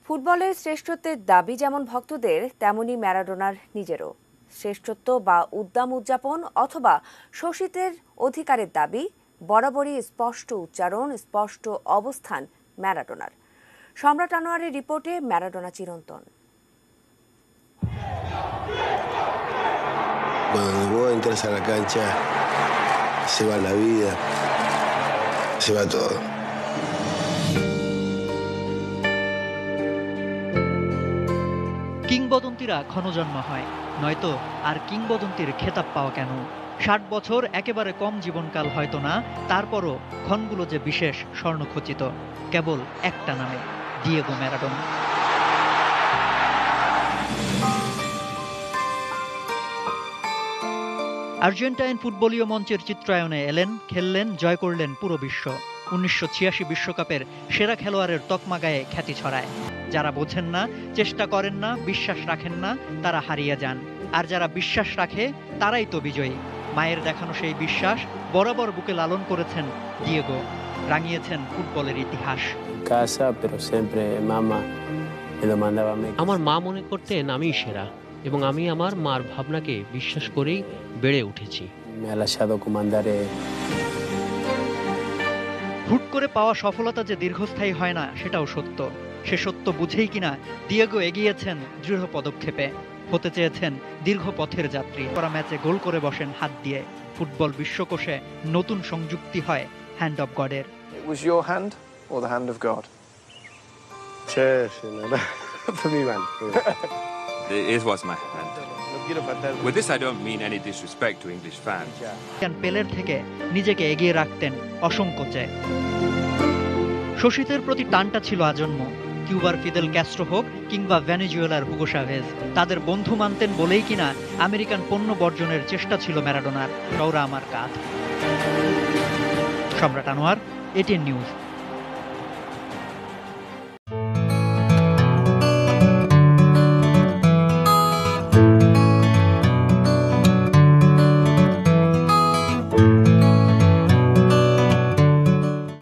ফুটবলের শ্রেষ্ঠত্বের দাবি যেমন ভক্তদের, তেমনি ম্যারাডোনার নিজেরও। শ্রেষ্ঠত্ব বা উদ্দাম উদযাপন অথবা শোষিতের অধিকারের দাবি বরাবরই স্পষ্ট উচ্চারণ, স্পষ্ট অবস্থান ম্যারাডোনার। সম্রাট আনোয়ারের রিপোর্টে ম্যারাডোনা চিরন্তন। Cuando vos entras a la cancha, se va la vida, se va todo. কিংবদন্তিরা ক্ষণজন্ম হয়, নয়তো আর কিংবদন্তির খেতাব পাওয়া কেন? ৬০ বছর একেবারে কম জীবনকাল হয়তো না, তারপরও ক্ষণগুলো যে বিশেষ স্বর্ণখচিত, কেবল একটা নামে, ডিয়েগো ম্যারাডোনা। আর্জেন্টাইন ফুটবলীয় মঞ্চের চিত্রায়নে এলেন, খেললেন, জয় করলেন পুরো বিশ্ব। ১৯৮৬ বিশ্বকাপের সেরা খেলোয়াড়ের তকমা গায়ে খ্যাতি ছড়ায়। যারা বোঝেন না, চেষ্টা করেন না, বিশ্বাস রাখেন না, তারা হারিয়ে যান। আর যারা বিশ্বাস রাখে, তারাই তো বিজয়ী। মায়ের দেখানো সেই বিশ্বাস বরাবর বুকে লালন করেছেন ডিয়েগো, রাঙিয়েছেন ফুটবলের ইতিহাস। আমার মা মনে করতেন আমি সেরা, এবং আমি আমার মার ভাবনাকে বিশ্বাস করেই বেড়ে উঠেছি। হুট করে পাওয়া সফলতা যে দীর্ঘস্থায়ী হয় না, সেটাও সত্য। সে সত্য বুঝেই কিনা ডিয়েগো এগিয়েছেন দৃঢ় পদক্ষেপে। হতে চেয়েছেন দীর্ঘ পথের যাত্রী। করা ম্যাচে গোল করে বসেন হাত দিয়ে। ফুটবল বিশ্বকোষে নতুন সংযুক্তি হয় হ্যান্ড অফ গডের। It was your hand or the hand of God? It was my hand. With this I don't mean any disrespect to English fans. পেলের থেকে নিজেকে এগিয়ে রাখতেন অসংকোচে। শোষিতের প্রতি টানটা ছিল আজন্ম। কিউবার ফিদেল ক্যাস্ট্রো হোক কিংবা ভেনেজুয়েলার হুগো চাভেজ, তাদের বন্ধু মানতেন বলেই কিনা আমেরিকান পণ্য বর্জনের চেষ্টা ছিল ম্যারাডোনার। চওড়া আমার কাঁধ। সম্রাট আনোয়ার, ATN নিউজ।